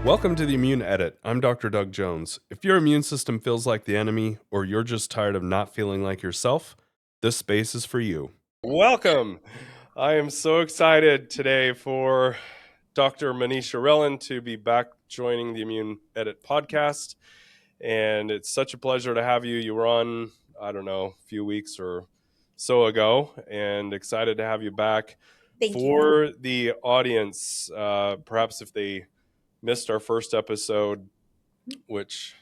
Welcome to the Immune Edit. I'm Dr. Doug Jones. If your immune system feels like the enemy or you're just tired of not feeling like yourself, this space is for you. Welcome. I am so excited today for Dr. Manisha Rellan to be back joining the Immune Edit podcast. And it's such a pleasure to have you. You were on, I don't know, a few weeks or so ago, and excited to have you back. Thank you. For the audience, perhaps if they missed our first episode, which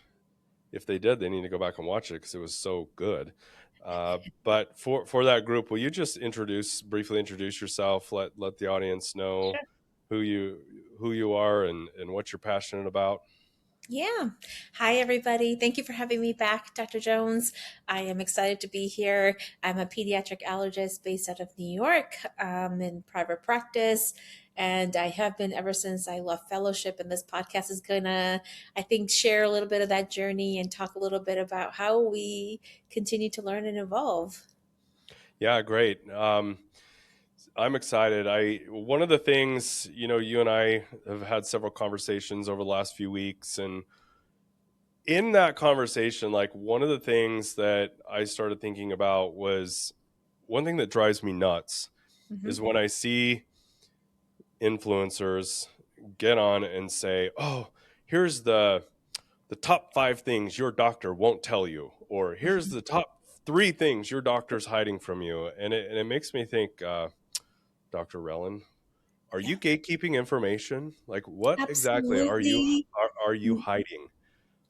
if they did, they need to go back and watch it because it was so good. But for that group, will you just briefly introduce yourself? Let the audience know who you are and what you're passionate about. Yeah. Hi, everybody. Thank you for having me back, Dr. Jones. I am excited to be here. I'm a pediatric allergist based out of New York in private practice. And I have been ever since I left fellowship. And this podcast is going to, I think, share a little bit of that journey and talk a little bit about how we continue to learn and evolve. Yeah, great. I'm excited. One of the things, you and I have had several conversations over the last few weeks, and in that conversation, like one of the things that I started thinking about was one thing that drives me nuts is when I see influencers get on and say, "Oh, here's the top 5 things your doctor won't tell you," or "Here's the top 3 things your doctor's hiding from you," and it makes me think, Dr. Rellan, are you gatekeeping information? Like, what exactly are Absolutely. you hiding?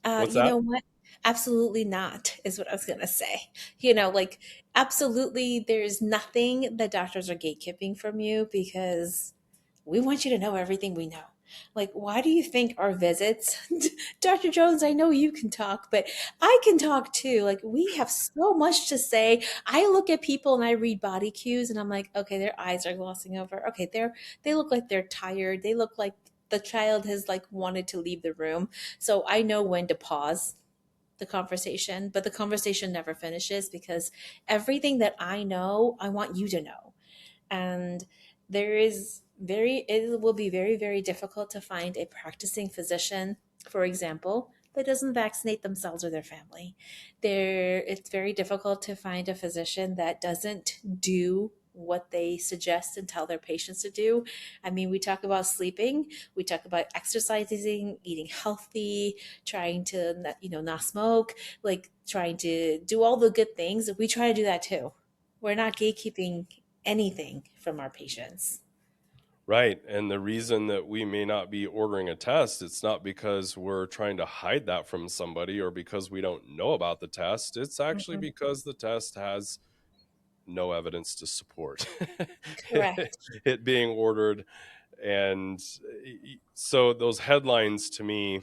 What's You that? know what? Absolutely not, is what I was going to say. Absolutely, there's nothing that doctors are gatekeeping from you because we want you to know everything we know. Like, why do you think our visits, Dr. Jones, I know you can talk, but I can talk too. Like, we have so much to say. I look at people and I read body cues and I'm like, okay, their eyes are glossing over. Okay, they look like they're tired. They look like the child has like wanted to leave the room. So I know when to pause the conversation, but the conversation never finishes because everything that I know, I want you to know. And it will be very, very difficult to find a practicing physician, for example, that doesn't vaccinate themselves or their family. It's very difficult to find a physician that doesn't do what they suggest and tell their patients to do. I mean, we talk about sleeping, we talk about exercising, eating healthy, trying to, not smoke, like trying to do all the good things. We try to do that too. We're not gatekeeping anything from our patients. Right. And the reason that we may not be ordering a test, it's not because we're trying to hide that from somebody or because we don't know about the test. It's actually Mhm. because the test has no evidence to support Correct. it being ordered. And so those headlines, to me,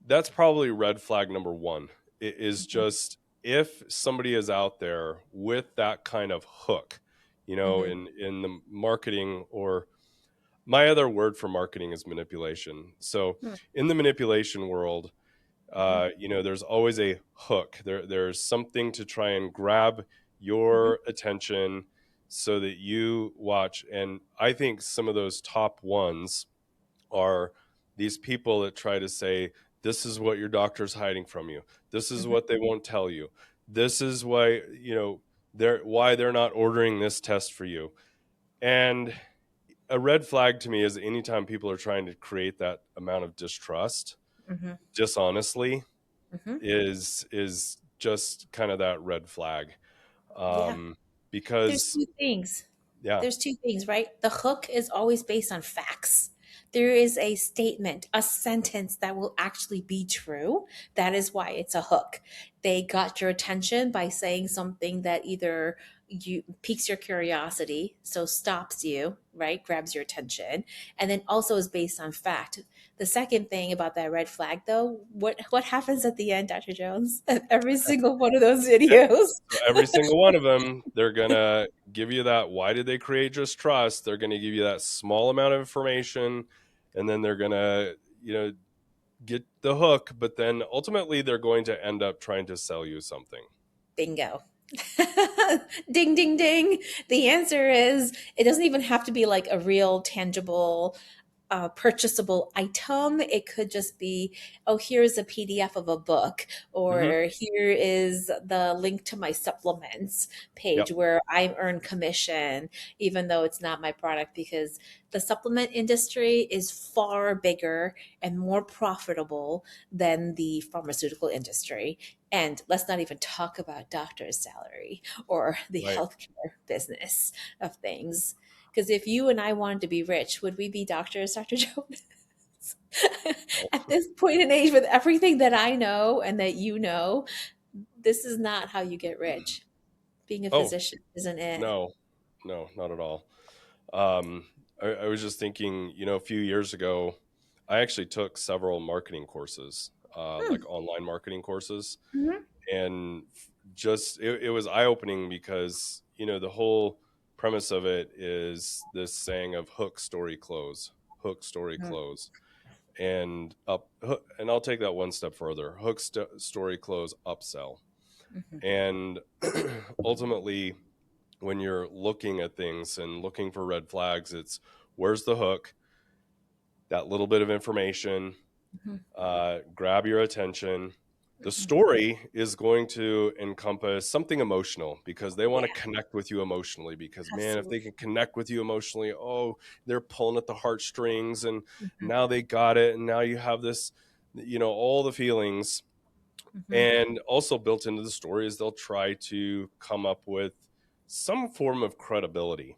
that's probably red flag number one. It is Mhm. just if somebody is out there with that kind of hook, Mhm. in the marketing, or my other word for marketing is manipulation. So Hmm. in the manipulation world, Mhm. there's always a hook. There's something to try and grab Mhm. your attention so that you watch. And I think some of those top ones are these people that try to say, this is what your doctor's hiding from you. This is Mhm. what they won't tell you. This is why, they're not ordering this test for you. And a red flag to me is anytime people are trying to create that amount of distrust, Mhm. dishonestly, Mhm. is just kind of that red flag. Yeah. There's Because two things. yeah. There's two things, right? The hook is always based on facts. There is a statement, a sentence that will actually be true. That is why it's a hook. They got your attention by saying something that either you piques your curiosity, so stops you, right? Grabs your attention, and then also is based on fact. The second thing about that red flag, though, what happens at the end, Dr. Jones? Every single one of those Yep. videos. So every single one of them, they're gonna give you that. Why did they create just trust? They're gonna give you that small amount of information, and then they're gonna, get the hook. But then ultimately, they're going to end up trying to sell you something. Bingo. Ding, ding, ding. The answer is it doesn't even have to be like a real tangible a purchasable item. It could just be, oh, here's a PDF of a book, Hmm. or here is the link to my supplements page Yep. where I earn commission, even though it's not my product, because the supplement industry is far bigger and more profitable than the pharmaceutical industry. And let's not even talk about doctor's salary or the Right. healthcare business of things. Because if you and I wanted to be rich, would we be doctors, Dr. Jones? No. At this point in age, with everything that I know and that you know, this is not how you get rich. Being a Oh, physician isn't it. no, no, not at all. Um, I was just thinking, a few years ago, I actually took several marketing courses, Hmm. like online marketing courses, Mhm. and just it was eye opening because the whole premise of it is this saying of hook, story, close, hook, story, Mhm. close, and up, and I'll take that one step further: hook, story, close, upsell, Mhm. and ultimately when you're looking at things and looking for red flags, it's where's the hook, that little bit of information, Mhm. grab your attention. The Mhm. story is going to encompass something emotional because they want to Yeah, connect with you emotionally. Because, man, if they absolutely. can connect with you emotionally, oh, they're pulling at the heartstrings and Mhm. now they got it. And now you have this, all the feelings. Mhm. And also built into the story is they'll try to come up with some form of credibility.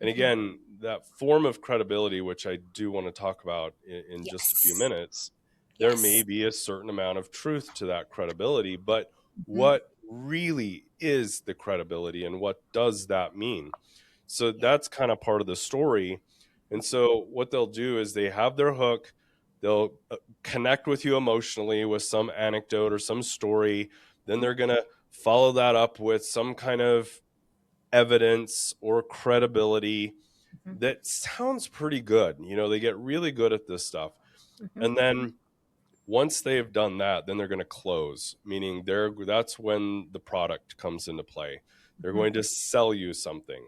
And Mhm. again, that form of credibility, which I do want to talk about in just a few Yes. minutes, there may Yes. be a certain amount of truth to that credibility. But Mhm. what really is the credibility and what does that mean? So Yeah. that's kind of part of the story. And so what they'll do is they have their hook, they'll connect with you emotionally with some anecdote or some story. Then they're going to follow that up with some kind of evidence or credibility Mhm. that sounds pretty good. They get really good at this stuff. Mhm. And then once they've done that, then they're going to close, meaning that's when the product comes into play. They're Mhm. going to sell you something,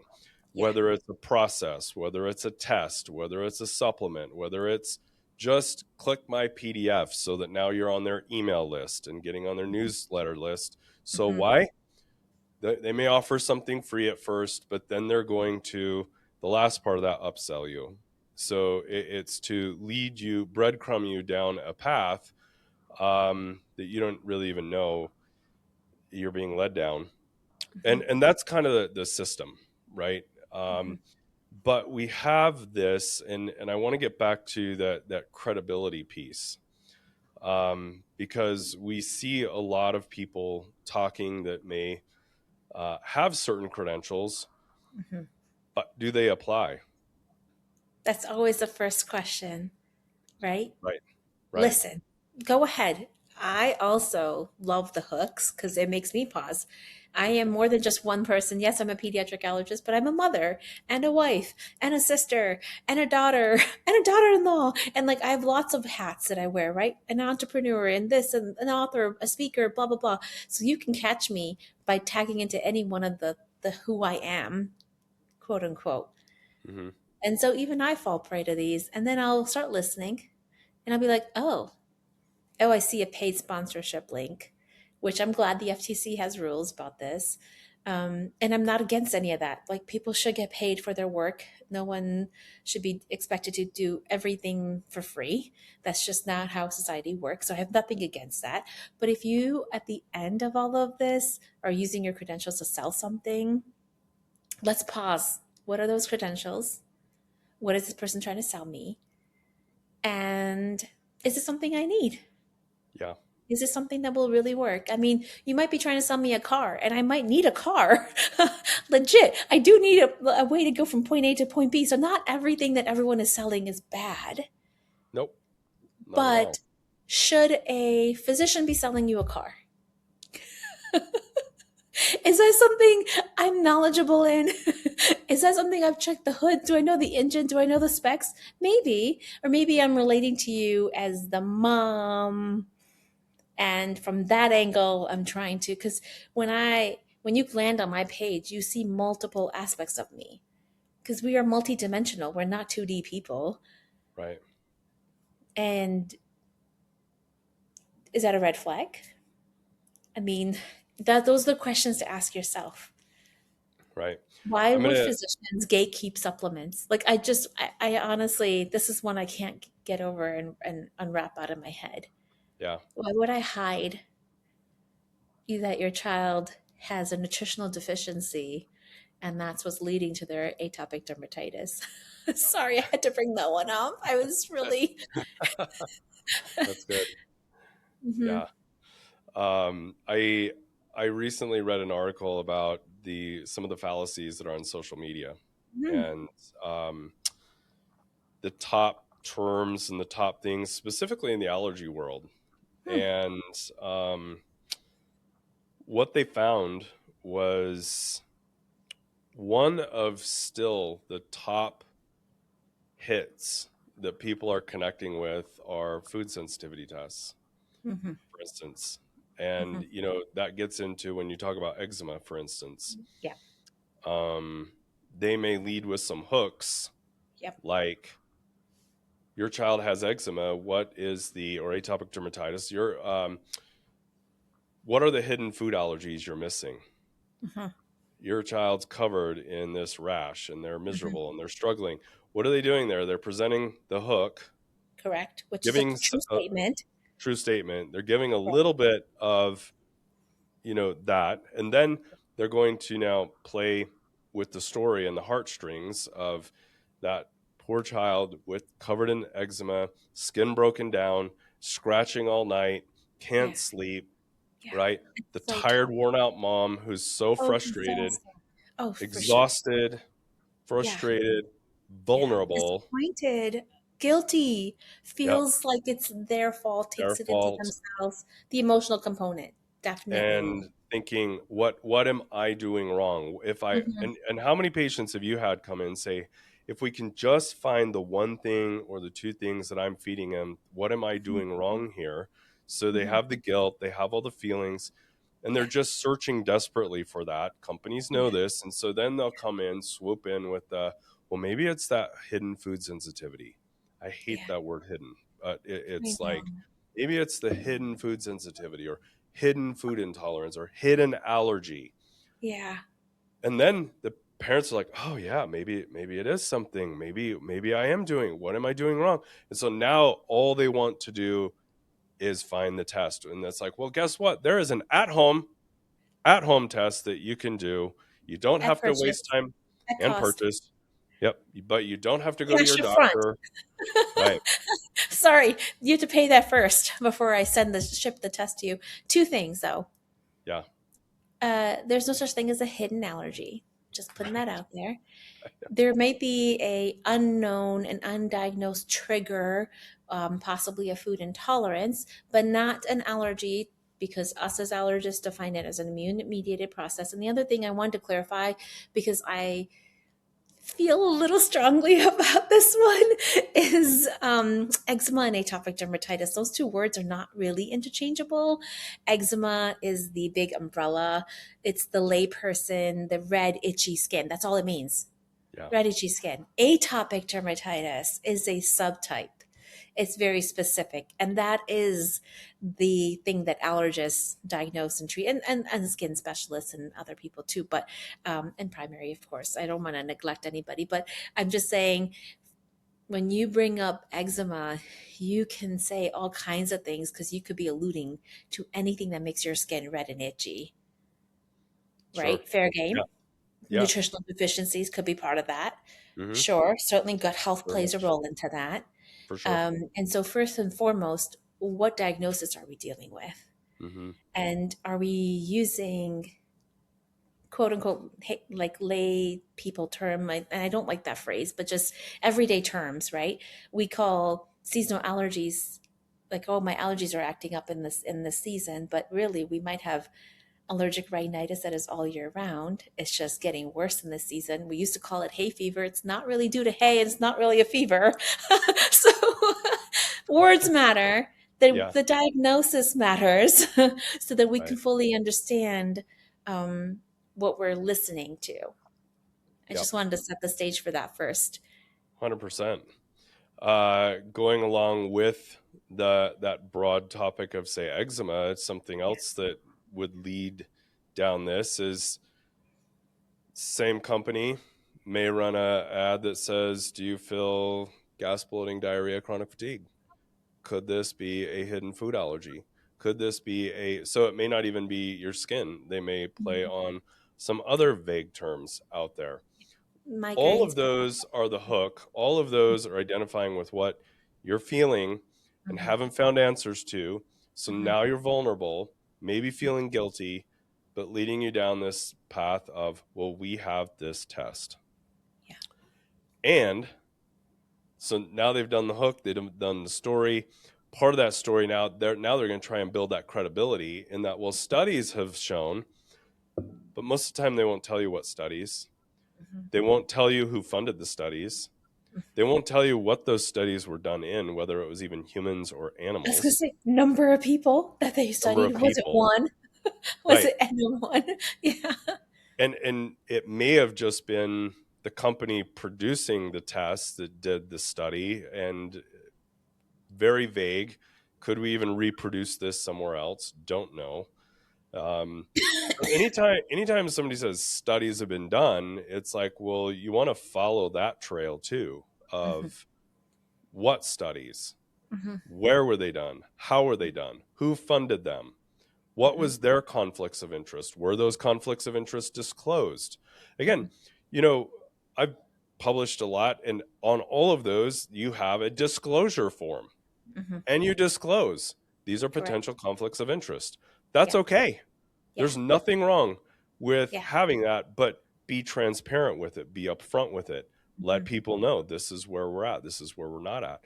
Yeah. whether it's a process, whether it's a test, whether it's a supplement, whether it's just click my PDF so that now you're on their email list and getting on their newsletter list. So Mhm. why? They may offer something free at first, but then they're going to, the last part of that, upsell you. So it's to lead you, breadcrumb you down a path that you don't really even know you're being led down. Mhm. And that's kind of the system, right? Mhm. But we have this, and I want to get back to that credibility piece, because we see a lot of people talking that may have certain credentials, Mhm. but do they apply? That's always the first question, right? Right, right. Listen, go ahead. I also love the hooks because it makes me pause. I am more than just one person. Yes, I'm a pediatric allergist, but I'm a mother and a wife and a sister and a daughter and a daughter-in-law. And like I have lots of hats that I wear, right? An entrepreneur and this and an author, a speaker, blah, blah, blah. So you can catch me by tagging into any one of the who I am, quote unquote. Hmm. And so even I fall prey to these. And then I'll start listening and I'll be like, oh, I see a paid sponsorship link, which I'm glad the FTC has rules about this. And I'm not against any of that. Like people should get paid for their work. No one should be expected to do everything for free. That's just not how society works. So I have nothing against that. But if you, at the end of all of this, are using your credentials to sell something, let's pause. What are those credentials? What is this person trying to sell me? And is it something I need? Yeah. Is this something that will really work? I mean, you might be trying to sell me a car, and I might need a car. Legit. I do need a way to go from point A to point B. So, not everything that everyone is selling is bad. Nope. Not at But all. should a physician be selling you a car? Is that something I'm knowledgeable in? Is that something I've checked the hood? Do I know the engine? Do I know the specs? Maybe. Or maybe I'm relating to you as the mom, and from that angle I'm trying to, because when you land on my page you see multiple aspects of me, because we are multidimensional, we're not 2D people. Right. And is that a red flag? I mean, that those are the questions to ask yourself. Right. Why I'm would gonna. physicians gatekeep supplements? Like, I honestly, this is one I can't get over and unwrap out of my head. Yeah. Why would I hide that your child has a nutritional deficiency and that's what's leading to their atopic dermatitis? Sorry, I had to bring that one up. I was really. That's good. Mhm. Yeah. I recently read an article about the some of the fallacies that are on social media, Mhm. and um, the top terms and the top things specifically in the allergy world. Hmm. And um, what they found was one of still the top hits that people are connecting with are food sensitivity tests, Mhm. for instance. And Mhm. that gets into when you talk about eczema, for instance. Yeah. um, they may lead with some hooks Yep. like your child has eczema, what is the or atopic dermatitis, what are the hidden food allergies you're missing? Mhm. Your child's covered in this rash and they're Mhm. miserable and they're struggling. What are they doing there? They're presenting the hook, Correct. Which is a giving true a statement. true statement. They're giving a Correct. little bit of that, and then they're going to now play with the story and the heartstrings of that poor child with covered in eczema, skin broken down, scratching all night, can't Yeah. sleep, Yeah. right? The It's so tired, tough. worn out mom who's so Oh, frustrated, exhausting. Oh, for sure. exhausted, Yeah. frustrated, Yeah. vulnerable. Disappointed, guilty, Yep, feels like it's their fault, their takes it into fault. themselves. The emotional component, definitely. And thinking, what am I doing wrong? If I Hmm. and how many patients have you had come in and say, if we can just find the one thing or the two things that I'm feeding him, what am I doing wrong here? So they Hmm. have the guilt, they have all the feelings, and they're Yeah. just searching desperately for that. Companies know Yeah. this, and so then they'll come in, swoop in with the, well, maybe it's that hidden food sensitivity. I hate Yeah. that word hidden, but I it's know. like maybe it's the hidden food sensitivity or hidden food intolerance or hidden allergy. Yeah. And then the parents are like, oh yeah, maybe it is something. Maybe I am doing, what am I doing wrong? And so now all they want to do is find the test. And that's like, well, guess what? There is an at home test that you can do. You don't At have to waste purchase, time at and cost, purchase. Yep. But you don't have to go to cash your up front. doctor. Right. Sorry, you have to pay that first before I ship the test to you. Two things though. Yeah. There's no such thing as a hidden allergy. Just putting that out there. There may be a unknown and undiagnosed trigger, possibly a food intolerance, but not an allergy because us as allergists define it as an immune mediated process. And the other thing I wanted to clarify, because I feel a little strongly about this one, is eczema and atopic dermatitis. Those two words are not really interchangeable. Eczema is the big umbrella, it's the layperson, the red, itchy skin. That's all it means. Yeah. Red, itchy skin. Atopic dermatitis is a subtype. It's very specific. And that is the thing that allergists diagnose and treat, and skin specialists and other people too, but and primary, of course. I don't want to neglect anybody, but I'm just saying when you bring up eczema, you can say all kinds of things because you could be alluding to anything that makes your skin red and itchy, Sure. right? Fair Yeah. game. Yeah. Nutritional deficiencies could be part of that. Mm-hmm. Sure, certainly gut health Very plays a much. role into that. For sure. And so, first and foremost, what diagnosis are we dealing with? Mm-hmm. And are we using quote unquote like lay people term? And I don't like that phrase, but just everyday terms, right? We call seasonal allergies like, oh, my allergies are acting up in this season, but really we might have allergic rhinitis that is all year round. It's just getting worse in this season. We used to call it hay fever. It's not really due to hay, and it's not really a fever. So words matter. Yeah. The diagnosis matters so that we can Right. fully understand um, what we're listening to. I Yep. just wanted to set the stage for that first. 100%. Going along with that broad topic of say eczema, it's something Yeah. else that would lead down this is same company may run a ad that says, "Do you feel gas, bloating, diarrhea, chronic fatigue? Could this be a hidden food allergy? Could this be a..." So it may not even be your skin. They may play Mhm. on some other vague terms out there. All Migraines. of those are the hook. All of those are identifying with what you're feeling and Hmm. haven't found answers to. So Hmm. now you're vulnerable, maybe feeling guilty, but leading you down this path of, well, we have this test. Yeah. And so now they've done the hook, they've done the story. Part of that story now they're going to try and build that credibility in that, well, studies have shown, but most of the time they won't tell you what studies. Hmm. They won't tell you who funded the studies. They won't tell you what those studies were done in, whether it was even humans or I was gonna animals, say number of people that they number of studied. Was it people. one? Was Right. it anyone? Yeah. And it may have just been the company producing the test that did the study, and very vague. Could we even reproduce this somewhere else? Don't know. Um, so anytime somebody says studies have been done, it's like, well, you want to follow that trail too Hmm. of what studies, Hmm. where were they done, how were they done, who funded them, what Hmm. was their conflicts of interest, were those conflicts of interest disclosed? Again, Hmm. I've published a lot, and on all of those you have a disclosure form, Hmm. and you disclose these are Correct. potential conflicts of interest. That's Yeah. okay. Yeah. There's nothing wrong with Yeah. having that, but be transparent with it, be upfront with it, let Hmm. people know this is where we're at, this is where we're not at.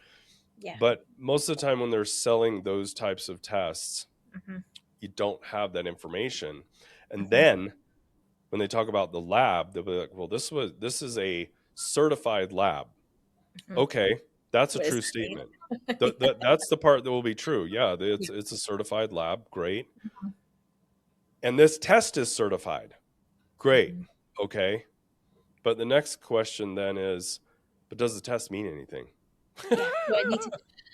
Yeah. But most of the time when they're selling those types of tests, Hmm. you don't have that information. And Hmm. then when they talk about the lab, they'll be like, well, this is a certified lab. Hmm. Okay, that's a What does true that mean? statement. Yeah. That's the part that will be true. Yeah, Yeah. it's a certified lab. Great. Mhm. And this test is certified. Great. Mhm. Okay. But the next question then is, but does the test mean anything? Yeah. Do I need to?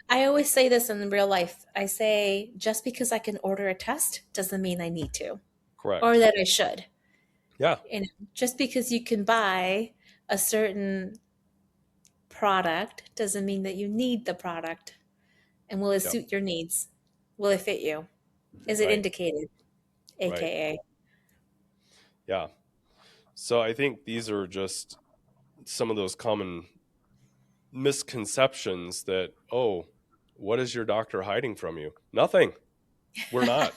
I always say this in real life. I say just because I can order a test doesn't mean I need to or Correct. that I should. Yeah. And just because you can buy a certain product doesn't mean that you need the product. And will it Yep. suit your needs? Will it fit you? Is it Right. indicated? Right. AKA. Yeah. So I think these are just some of those common misconceptions that, oh, what is your doctor hiding from you? Nothing. We're not.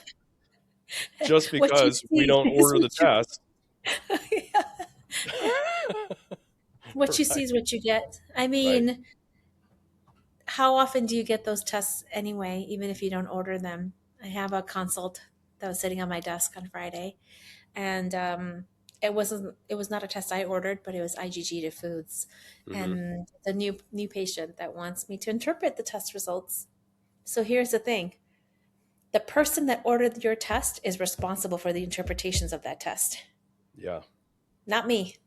Just What you because we see don't is order the what you test. what you see Right. is what you get. I Right. mean, how often do you get those tests anyway, even if you don't order them? I have a consult that was sitting on my desk on Friday, and it was not a test I ordered, but it was IgG to foods, Mm-hmm. and the new patient that wants me to interpret the test results. So here's the thing: the person that ordered your test is responsible for the interpretations of that test, Yeah. not me.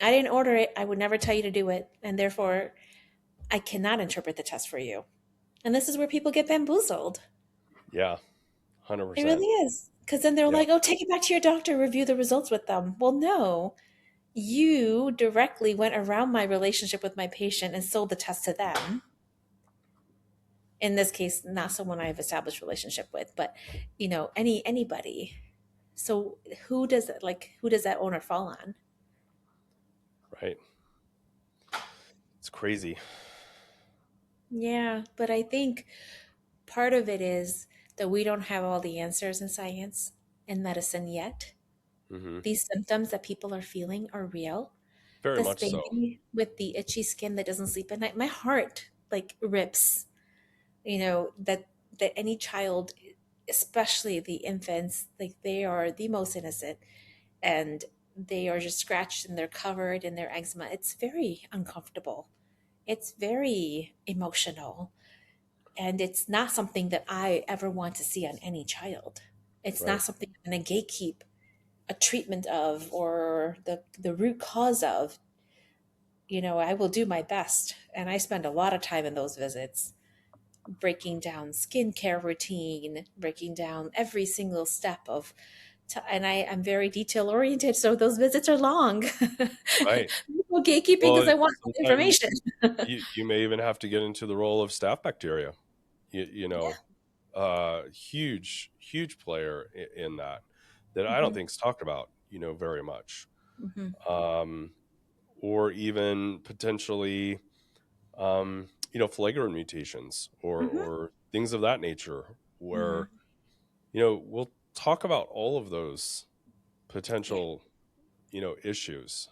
I didn't order it. I would never tell you to do it, and therefore I cannot interpret the test for you. And this is where people get bamboozled. Yeah. It 100%. really is. Because then they're Yeah. like, oh, take it back to your doctor, review the results with them. Well, no, you directly went around my relationship with my patient and sold the test to them. In this case, not someone I've established relationship with, but anybody. So who does that owner fall on? Right. It's crazy. Yeah, but I think part of it is that we don't have all the answers in science and medicine yet. Mm-hmm. These symptoms that people are feeling are real. Very This much so. baby with the itchy skin that doesn't sleep at night, my heart like rips. That any child, especially the infants, like they are the most innocent, and they are just scratched and they're covered in their eczema. It's very uncomfortable. It's very emotional, and it's not something that I ever want to see on any child. It's not Right. something I'm going to gatekeep a treatment of or the root cause of. I will do my best And I spend a lot of time in those visits breaking down skincare routine, breaking down every single step of and I'm very detail oriented, so those visits are long. Right. People gatekeeping because Well, I want sometimes information. you may even have to get into the role of staph bacteria. You Yeah. know, huge player in that I don't Hmm. think is talked about, very much. Hmm. Um, or even potentially, flagrant mutations Hmm. or things of that nature, where Hmm. we'll talk about all of those Yeah. potential, issues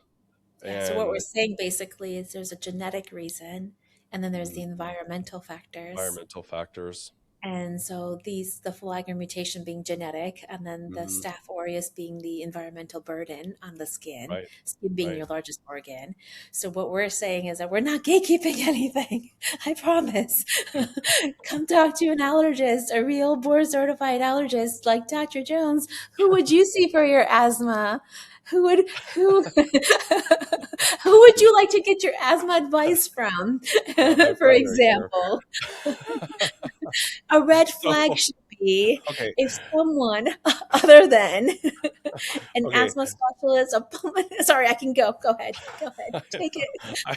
Yeah. So what we're and saying basically is there's a genetic reason, and then there's mm, the environmental factors. environmental factors. And so the Flagler mutation being genetic, and then the Hmm. Staph aureus being the environmental burden on the Right, skin being right. your largest organ. So what we're saying is that we're not gatekeeping anything. I promise. Come talk to an allergist, a real board certified allergist like Dr. Jones. Who would you see for your asthma? Who would who who would you like to get your asthma advice from? Not my For primary care. example, a red So, flag should be okay, if someone other than an okay. asthma specialist, a pulmonary, sorry, I can go. Go ahead. Go ahead. Take it. I,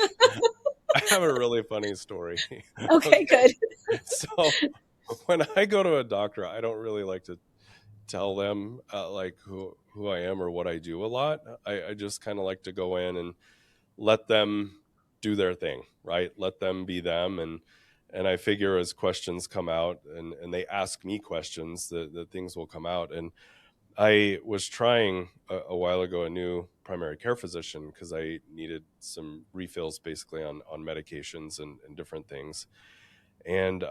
I have a really funny story. Okay, Okay. good. So when I go to a doctor, I don't really like to tell them like who I am or what I do a lot. I just kind of like to go in and let them do their thing, right? Let them be them. And I figure as questions come out and they ask me questions, that things will come out. And I was trying a while ago a new primary care physician because I needed some refills basically on medications and different things. And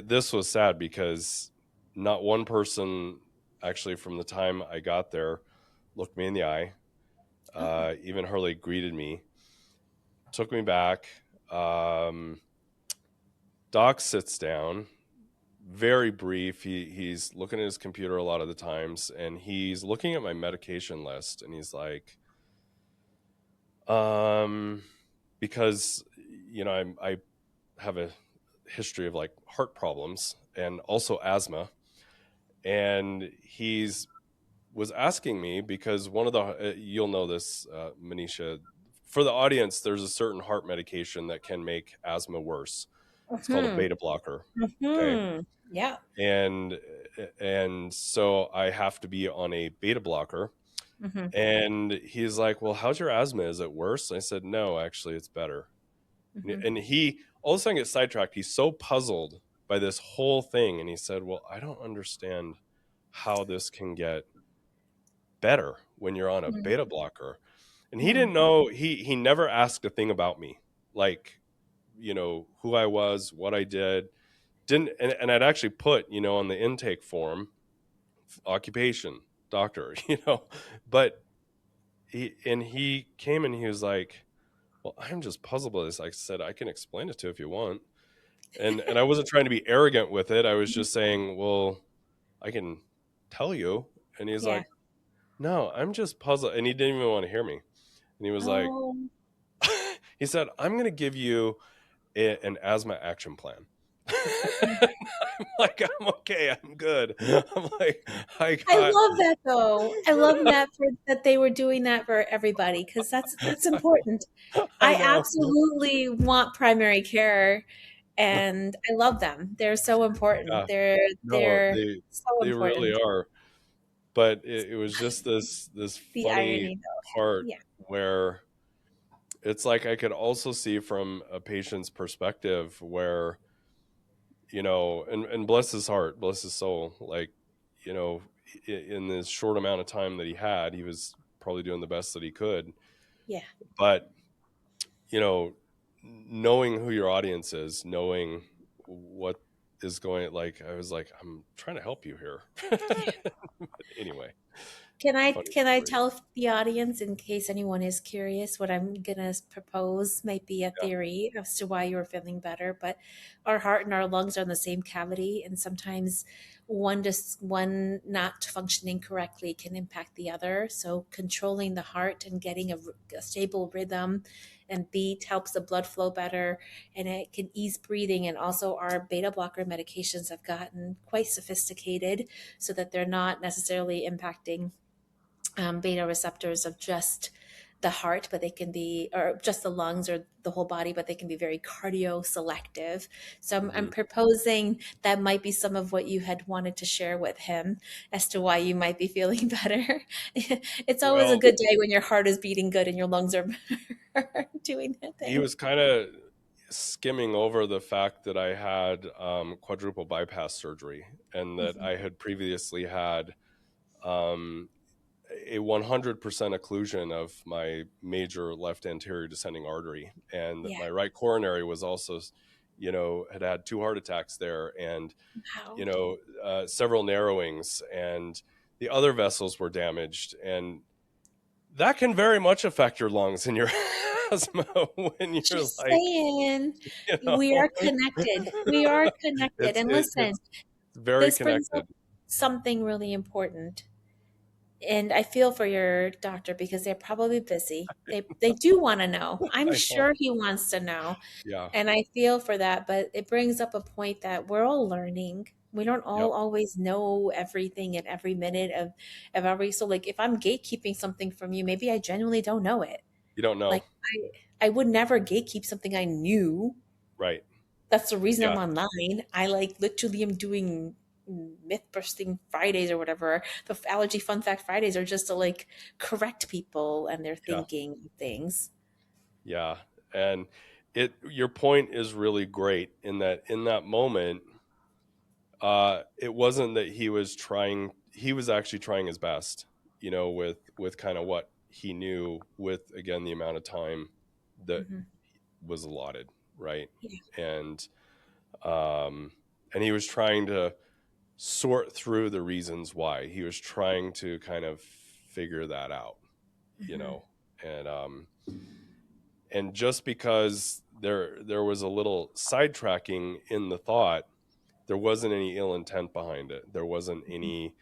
this was sad because not one person actually from the time I got there looked me in the eye, Oh. even hardly greeted me, took me back. Um, Doc sits down, very brief. He's looking at his computer a lot of the times, and he's looking at my medication list, and he's like, um, because I have a history of like heart problems and also asthma, and he's was asking me because one of the you'll know this, Manisha, for the audience, there's a certain heart medication that can make asthma worse. It's called a Hmm. beta blocker. Okay. Hmm. Yeah. and and so I have to be on a beta blocker. Hmm. And he's like, well, how's your asthma? Is it worse? And I said, no, actually it's better. Hmm. And he all of a sudden gets sidetracked. He's so puzzled by this whole thing, and he said, well, I don't understand how this can get better when you're on a Hmm. beta blocker. And he Hmm. didn't know, he never asked a thing about me, like, who I was, what I did. Didn't and I'd actually put, on the intake form, occupation, doctor, but he came and he was like, well, I'm just puzzled by this. I said, I can explain it to you if you want. And I wasn't trying to be arrogant with it. I was just saying, well, I can tell you. And he's Yeah. like, no, I'm just puzzled. And he didn't even want to hear me. And he was like, Oh. he said, I'm going to give you an asthma action plan. Hmm. I'm like, I'm okay. I'm good. I'm like, I I got, love that though. I love that for that they were doing that for everybody because that's important. I I know. absolutely want primary care and I love them. They're so important. Yeah. No, They're they, so they really important. are. But it was just this The funny irony though. part Yeah. where it's like I could also see from a patient's perspective where, and bless his heart, bless his soul, like, you know, in this short amount of time that he had, he was probably doing the best that he could. Yeah. But, you know, knowing who your audience is, knowing what is going, like, I was like, I'm trying to help you here. Yeah. But anyway, funny Can I story. tell the audience in case anyone is curious what I'm gonna propose might be a Yeah. theory as to why you're feeling better, but our heart and our lungs are in the same cavity, and sometimes one not functioning correctly can impact the other. So controlling the heart and getting a stable rhythm and beat helps the blood flow better, and it can ease breathing. And also our beta blocker medications have gotten quite sophisticated so that they're not necessarily impacting beta receptors of just the heart, but they can be, or just the lungs or the whole body, but they can be very cardio selective. So I'm Hmm. proposing that might be some of what you had wanted to share with him as to why you might be feeling better. It's always a Well, good day when your heart is beating good and your lungs are doing their he thing. was kind of skimming over the fact that I had quadruple bypass surgery and that Mhm. I had previously had um, a 100% occlusion of my major left anterior descending artery, and Yeah. my right coronary was also, had had two heart attacks there, and Wow. several narrowings, and the other vessels were damaged, and that can very much affect your lungs and your asthma when you're Just like, saying, you we are know, connected. We are connected. And listen, it's very this brings up connected. something really important. And I feel for your doctor because they're probably busy. They do want to know. I'm I know. sure he wants to know. Yeah. And I feel for that, but it brings up a point that we're all learning. We don't all Yep. always know everything at every minute of every, so like if I'm gatekeeping something from you, maybe I genuinely don't know it. You don't know. Like I would never gatekeep something I knew. Right. That's the reason I'm Yeah. online. I like literally am doing myth busting Fridays or whatever. The allergy fun fact Fridays are just to like correct people and their Yeah. thinking things. Yeah. And your point is really great in that moment, it wasn't that he was actually trying his best, with kind of what he knew, with again the amount of time that Hmm. was allotted, right? Yeah. And um and he was trying to sort through the reasons why. He was trying to kind of figure that out, you Hmm. know. And just because there was a little sidetracking in the thought, there wasn't any ill intent behind it. There wasn't any,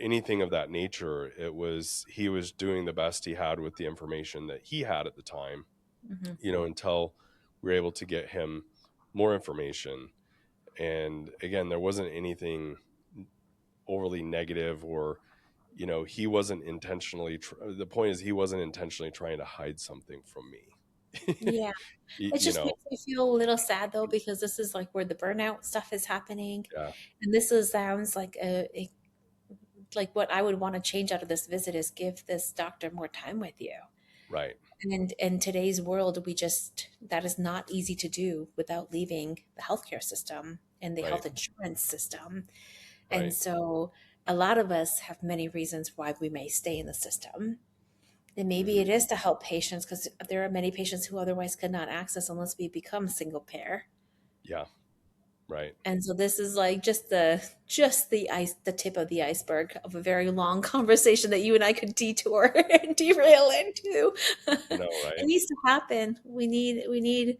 anything of that nature. It was, he was doing the best he had with the information that he had at the time, Hmm. until we were able to get him more information. And again, there wasn't anything overly negative, or he wasn't intentionally the point is, he wasn't intentionally trying to hide something from me. Yeah. Y- It you just know makes me feel a little sad though, because this is like where the burnout stuff is happening. yeah. And this is, sounds like like what I would want to change out of this visit is give this doctor more time with you. Right. And in today's world, that is not easy to do without leaving the healthcare system and the Right. health insurance system. And Right. so a lot of us have many reasons why we may stay in the system. And maybe Hmm. it is to help patients because there are many patients who otherwise could not access unless we become single pair. Yeah. Right. And so this is like the tip of the iceberg of a very long conversation that you and I could detour and derail into. I know, It right? needs to happen. We need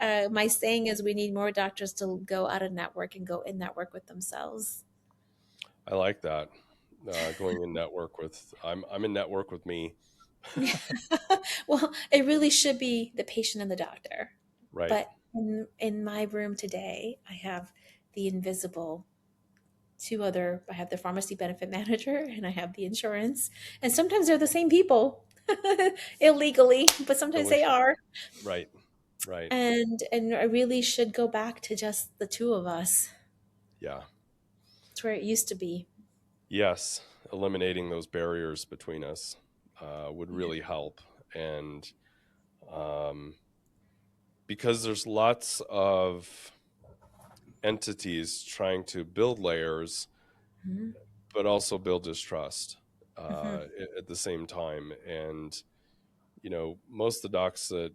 my saying is we need more doctors to go out of network and go in network with themselves. I like that. Going in network with, I'm in network with me. Well, it really should be the patient and the doctor. Right. But in my room today, I have the invisible I have the pharmacy benefit manager and I have the insurance. And sometimes they're the same people illegally, but sometimes they Delicious. are. Right. Right. And I really should go back to just the two of us. Yeah. It's where it used to be. Yes. Eliminating those barriers between us would Yeah. really help. And um, because there's lots of entities trying to build layers, Mhm. but also build distrust Mhm. at the same time. And most of the docs that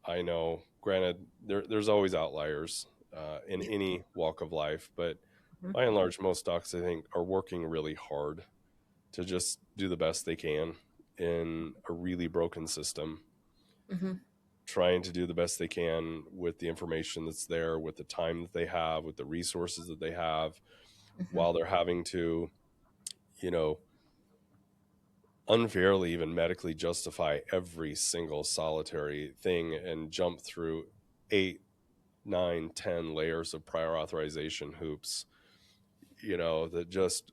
I know, granted, there's always outliers in Yeah. any walk of life, but Mhm. by and large, most docs, I think, are working really hard to just do the best they can in a really broken system, Mhm. trying to do the best they can with the information that's there, with the time that they have, with the resources that they have, Hmm. while they're having to, you know, unfairly even medically justify every single solitary thing and jump through 8, 9, 10 layers of prior authorization hoops, that just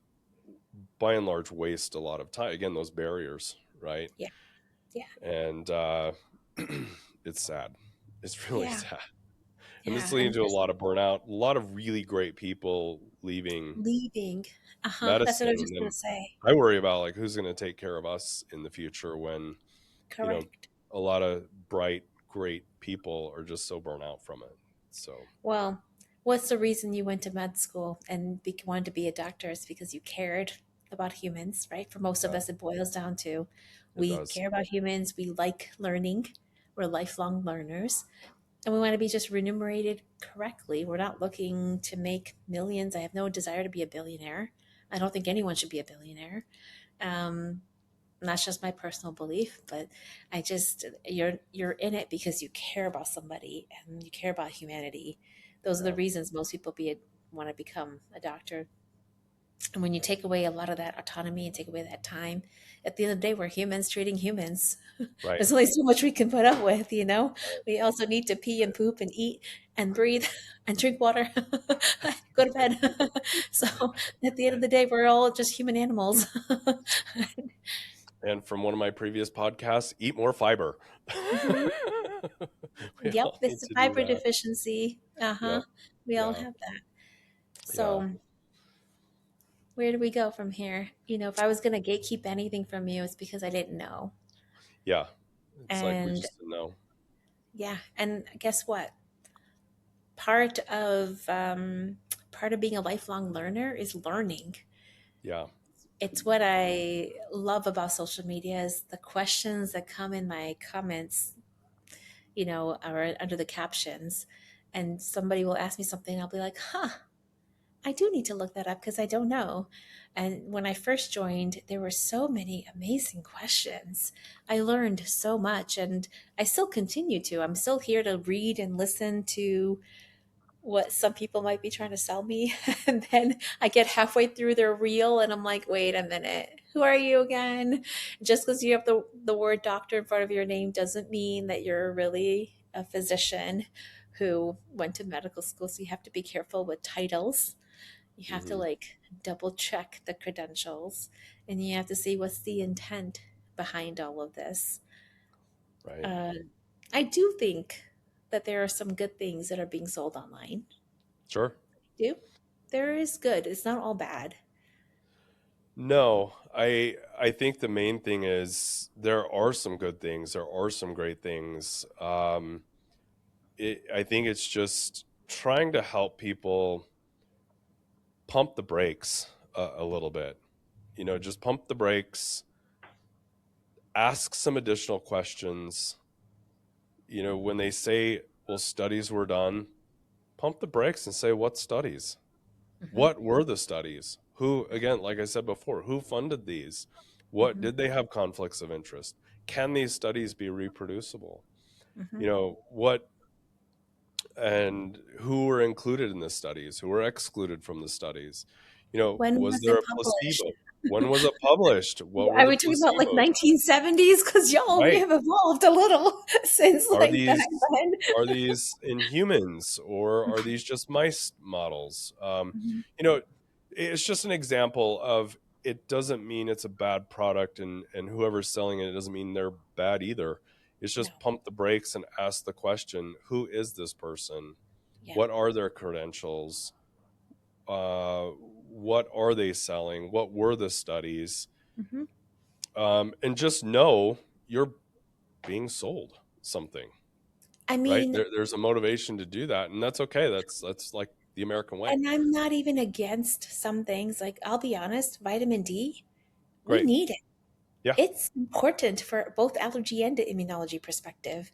by and large waste a lot of time. Again, those barriers, right? Yeah. Yeah. And it's sad. It's really Yeah. sad. And this Yeah. is leading And to a just lot of burnout, a lot of really great people leaving leaving. That's what I medicine. was And just going then to say. I worry about like who's going to take care of us in the future when, you know, Correct. a lot of bright, great people are just so burnt out from it. So Well, what's the reason you went to med school and wanted to be a doctor? Is because you cared about humans, right? For most of yeah, us, it boils down to it we does. care about humans, we like learning, we're lifelong learners, and we want to be just remunerated correctly. We're not looking to make millions. I have no desire to be a billionaire. I don't think anyone should be a billionaire. Um, and that's just my personal belief, but I just you're in it because you care about somebody and you care about humanity. Those are the Yeah, reasons most people want to become a doctor. And when you take away a lot of that autonomy and take away that time, at the end of the day, we're humans treating humans. right. There's only so much we can put up with, you know? We also need to pee and poop and eat and breathe and drink water, go to bed. So at the end of the day, we're all just human animals. And from one of my previous podcasts, eat more fiber. Mhm. We Yep, all need it's a to do fiber that. deficiency. Uh-huh. Yep. We all Yeah. have that. Yeah. So where do we go from here? If I was going to gatekeep anything from you, it's because I didn't know. Yeah. It's like we And just didn't know. yeah, and guess what? Part of part of being a lifelong learner is learning. Yeah. It's what I love about social media is the questions that come in my comments, or under the captions, and somebody will ask me something, I'll be like, "Huh, I do need to look that up because I don't know." And when I first joined, there were so many amazing questions. I learned so much, and I still continue to. I'm still here to read and listen to what some people might be trying to sell me. And then I get halfway through their reel and I'm like, wait a minute, who are you again? Just because you have the word doctor in front of your name doesn't mean that you're really a physician who went to medical school. So you have to be careful with titles. You have to Hmm. like double check the credentials and you have to see what's the intent behind all of this. Right. Uh, I do think that there are some good things that are being sold online. Sure. Do there is good. It's not all bad. No, I think the main thing is there are some good things. There are some great things. I think it's just trying to help people pump the brakes a little bit. Just pump the brakes, ask some additional questions. When they say, well, studies were done, pump the brakes and say, what studies? Hmm. What were the studies? Who, again, like I said before, who funded these? What Hmm. did they have conflicts of interest? Can these studies be reproducible? Hmm. What and who were included in the studies? Who were excluded from the studies? When Was was there it a published? placebo? When was it published? What were Are the we talking about like placebos? 1970s? Because y'all, we Right. have evolved a little since Are like back these then. are these in humans or are these just mice models? Mhm. You know, it's just an example of it doesn't mean it's a bad product and whoever's selling it, it doesn't mean they're bad either. It's No. just pump the brakes and ask the question, who is this person? Yeah. What are their credentials? What are they selling? What were the studies? Hmm. And just know you're being sold something, I right? mean, There's a motivation to do that, and that's okay. That's like the American way. and I'm not even against some things. Like, I'll be honest, vitamin D, we Great. need it. Yeah. It's important for both allergy and immunology perspective.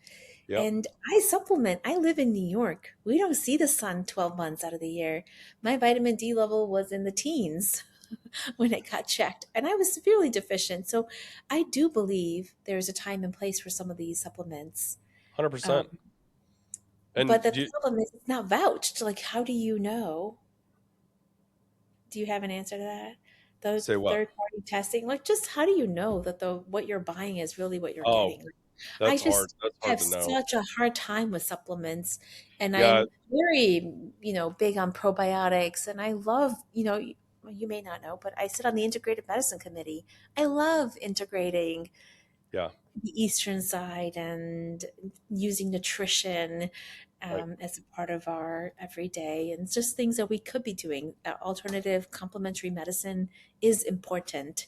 Yep. And I supplement. I live in New York. We don't see the sun 12 months out of the year. My vitamin D level was in the teens when it got checked, and I was severely deficient. So I do believe there's a time and place for some of these supplements. 100%. Um, but And the problem is it's not vouched. Like, how do you know Do you have an answer to that? The Say what? third party testing, like, just how do you know that the what you're buying is really what you're Oh, getting? I that's hard. just That's hard have to know. such a hard time with supplements, and Yeah, I'm very, big on probiotics, and I love, you may not know, but I sit on the integrative medicine committee. I love integrating yeah, the Eastern side and using nutrition right. as a part of our everyday, and just things that we could be doing. Alternative complementary medicine is important.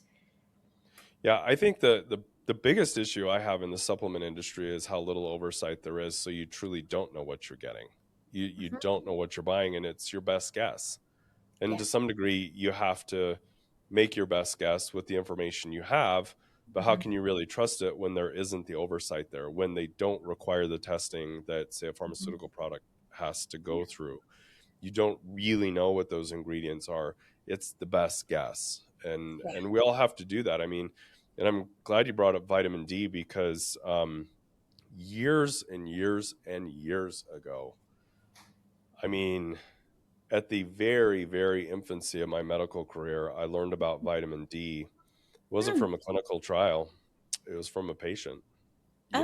Yeah, I think the biggest issue I have in the supplement industry is how little oversight there is, so you truly don't know what you're getting. You Mhm. don't know what you're buying, and it's your best guess. And Yeah. to some degree, you have to make your best guess with the information you have. But how Hmm. can you really trust it when there isn't the oversight there, when they don't require the testing that, say, a Hmm. pharmaceutical product has to Yeah. go through? You don't really know what those ingredients are. It's the best guess. Yeah. And we all have to do that. I mean, and I'm glad you brought up vitamin D because years and years and years ago, I mean, at the very, very infancy of my medical career, I learned about vitamin D. It wasn't Mm. from a clinical trial, it was from a patient, Oh,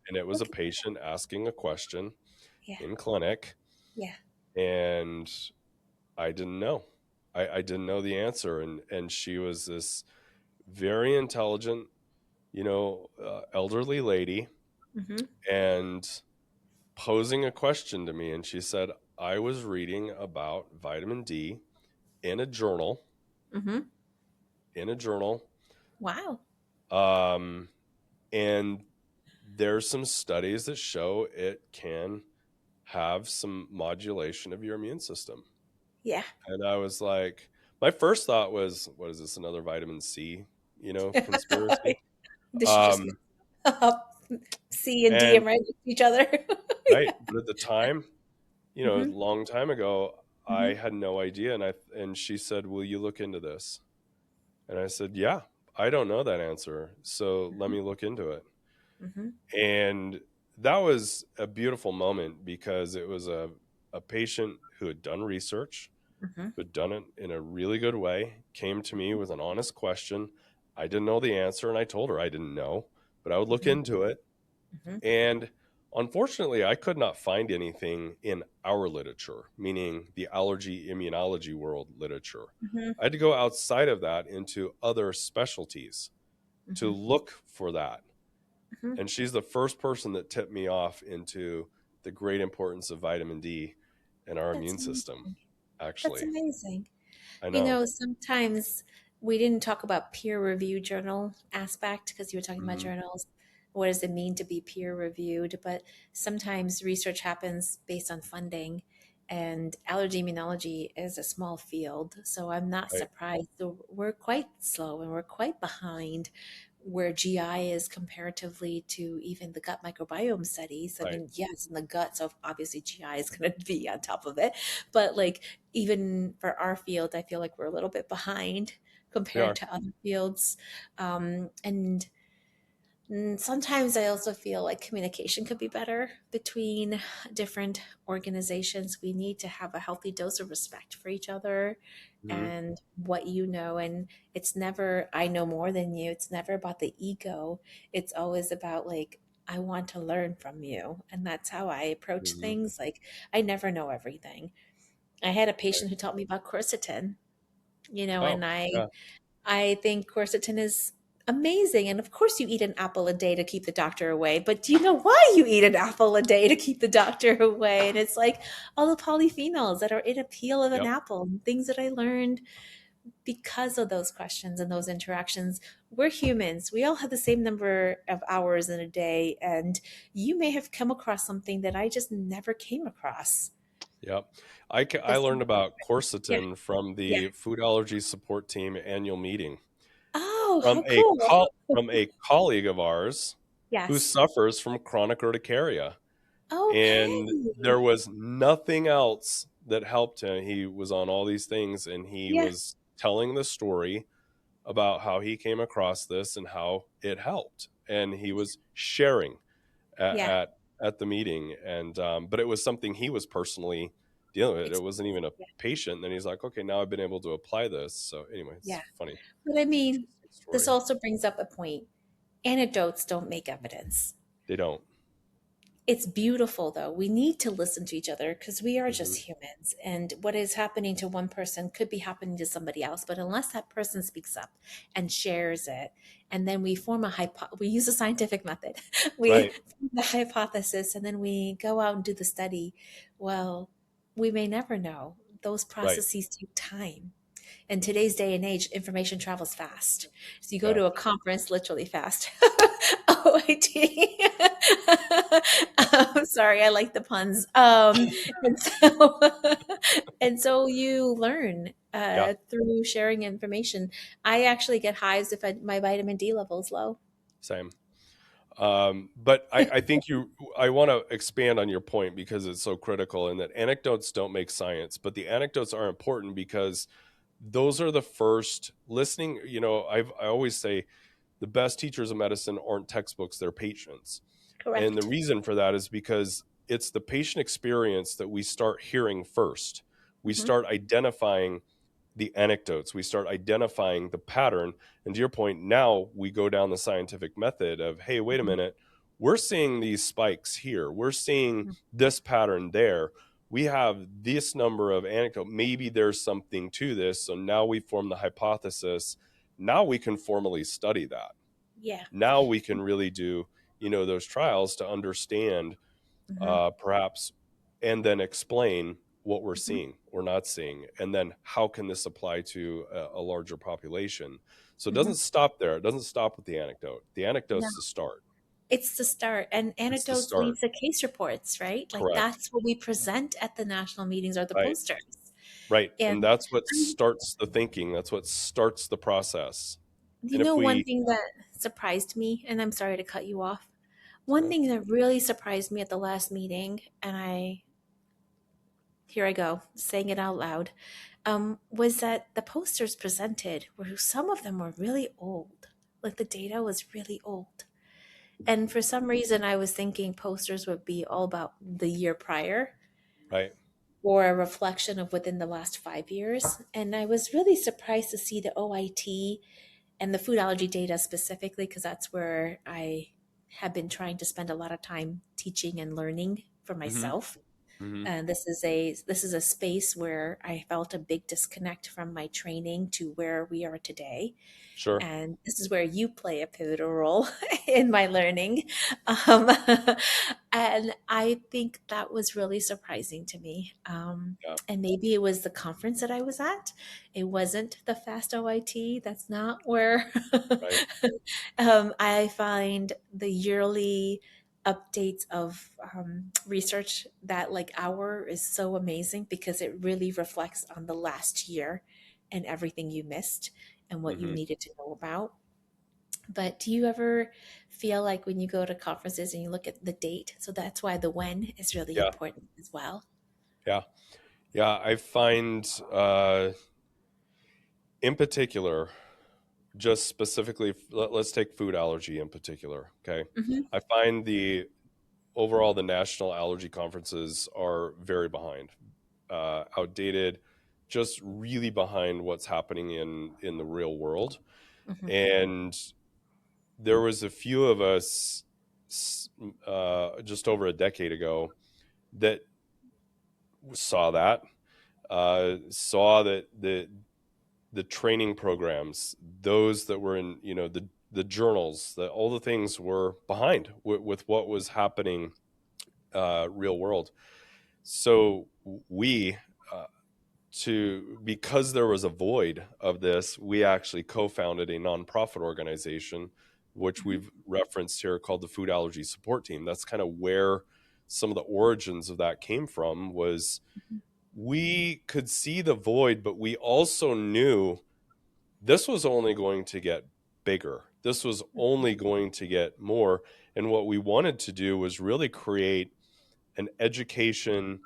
and it was a okay. patient asking a question Yeah. in clinic, Yeah. and I didn't know. I didn't know the answer, and she was this very intelligent, elderly lady, Hmm. and posing a question to me, and she said, "I was reading about vitamin D in a journal, Hmm. in a journal, Wow. um, and there's some studies that show it can have some modulation of your immune system." Yeah. And I was like, my first thought was, what is this, another vitamin C, conspiracy? They should just mix Um, up C and D and and right next to each other. right, Yeah. but at the time, a Hmm. long time ago, I Hmm. had no idea. And she said, "Will you look into this?" And I said, "Yeah, I don't know that answer. So let me look into it." Hmm. And that was a beautiful moment because it was a patient who had done research, Hmm. who had done it in a really good way, came to me with an honest question. I didn't know the answer, and I told her I didn't know, but I would look Hmm. into it. Hmm. And unfortunately, I could not find anything in our literature, meaning the allergy immunology world literature. Hmm. I had to go outside of that into other specialties to Hmm. look for that. Hmm. And she's the first person that tipped me off into the great importance of vitamin D in our That's immune system, amazing. That's actually. amazing. I know. Sometimes we didn't talk about peer review journal aspect because you were talking about Mhm. journals. What does it mean to be peer reviewed? But sometimes research happens based on funding, and allergy immunology is a small field. So I'm not Right, surprised. So we're quite slow and we're quite behind where GI is comparatively to even the gut microbiome studies. I right. mean, yes, in the gut, so obviously GI is going to be on top of it. But like, even for our field, I feel like we're a little bit behind We compared are. to other fields. And sometimes I also feel like communication could be better between different organizations. We need to have a healthy dose of respect for each other Mhm. and what you know. And it's never, I know more than you. It's never about the ego. It's always about, like, I want to learn from you. And that's how I approach Mhm. things. Like, I never know everything. I had a Right. patient who taught me about quercetin, Oh, and I yeah. I think quercetin is amazing. And of course you eat an apple a day to keep the doctor away, but do you know why you eat an apple a day to keep the doctor away? And it's like all the polyphenols that are in a peel of an Yep. apple, and things that I learned because of those questions and those interactions. We're humans. We all have the same number of hours in a day, and you may have come across something that I just never came across. Yep. I That's, learned about yeah, quercetin from yeah. the food allergy support team annual meeting Oh, how cool. from a colleague of ours who Yes. suffers from chronic urticaria. Okay. And there was nothing else that helped him. He was on all these things, and he Yeah. was telling the story about how he came across this and how it helped. And he was sharing at Yeah. at, at the meeting, and but it was something he was personally dealing with it. It wasn't experience. even a Yeah. patient. And then he's like, okay, now I've been able to apply this. So anyway, Yeah. it's funny. But I mean, Interesting this story. also brings up a point. Anecdotes don't make evidence. They don't. It's beautiful though. We need to listen to each other because we are Hmm. just humans. And what is happening to one person could be happening to somebody else. But unless that person speaks up and shares it, and then we form a we use a scientific method, we Right. form the hypothesis, and then we go out and do the study. Well, we may never know. Those Right. processes take time. In today's day and age, information travels fast. So you go Yeah. to a conference literally fast. OIT. Sorry, I like the puns. And so, and so you learn Yeah. through sharing information. I actually get hives if my vitamin D level is low. Same. But I think I want to expand on your point because it's so critical in that anecdotes don't make science, but the anecdotes are important because those are the first listening. I always say the best teachers of medicine aren't textbooks, they're patients. And the Correct. reason for that is because it's the patient experience that we start hearing first. We Hmm. start identifying the anecdotes, we start identifying the pattern. And to your point, now we go down the scientific method of, hey, wait a Hmm. minute, we're seeing these spikes here, we're seeing this pattern there, we have this number of anecdote, maybe there's something to this. So now we form the hypothesis. Now we can formally study that. Yeah. Now we can really do those trials to understand, Hmm. perhaps, and then explain what we're Hmm. seeing or not seeing, and then how can this apply to a larger population. So it Hmm. doesn't stop there. It doesn't stop with the anecdote. The No, anecdote's the start. it's the start. And It's the anecdotes start. leads to case reports, right? Like Correct. that's what we present at the national meetings are the Right. posters. Right. And And that's what I'm starts the thinking, that's what starts the process. You And if know, one we thing that surprised me, and I'm sorry to cut you off. One uh, thing that really surprised me at the last meeting, here I go, saying it out loud, was that the posters presented were some of them were really old. Like the data was really old. And for some reason, I was thinking posters would be all about the year prior right. or a reflection of within the last 5 years. And I was really surprised to see the OIT and the food allergy data specifically, because that's where I have been trying to spend a lot of time teaching and learning for Hmm. myself. Hmm. And this is a space where I felt a big disconnect from my training to where we are today. Sure. And this is where you play a pivotal role in my learning. Um, and I think that was really surprising to me. Yeah. And maybe it was the conference that I was at. It wasn't the Fast OIT. That's not where Right. I find the yearly updates of research that like our is so amazing because it really reflects on the last year and everything you missed and what you Hmm. needed to know about. But do you ever feel like when you go to conferences and you look at the date, so that's why the when is really Yeah. important as well? Yeah. Yeah. I find, in particular, just specifically, let's take food allergy in particular. Okay. Hmm. I find overall the national allergy conferences are very behind, outdated, just really behind what's happening in the real world. Hmm. And there was a few of us, just over a decade ago, that saw that the training programs, those that were in, the journals, that all the things were behind with what was happening, real world. So we, uh, to because there was a void of this, we actually co-founded a nonprofit organization, which Hmm. we've referenced here, called the Food Allergy Support Team. That's kind of where some of the origins of that came from. Was we could see the void, but we also knew this was only going to get bigger. This was only going to get more. And what we wanted to do was really create an education,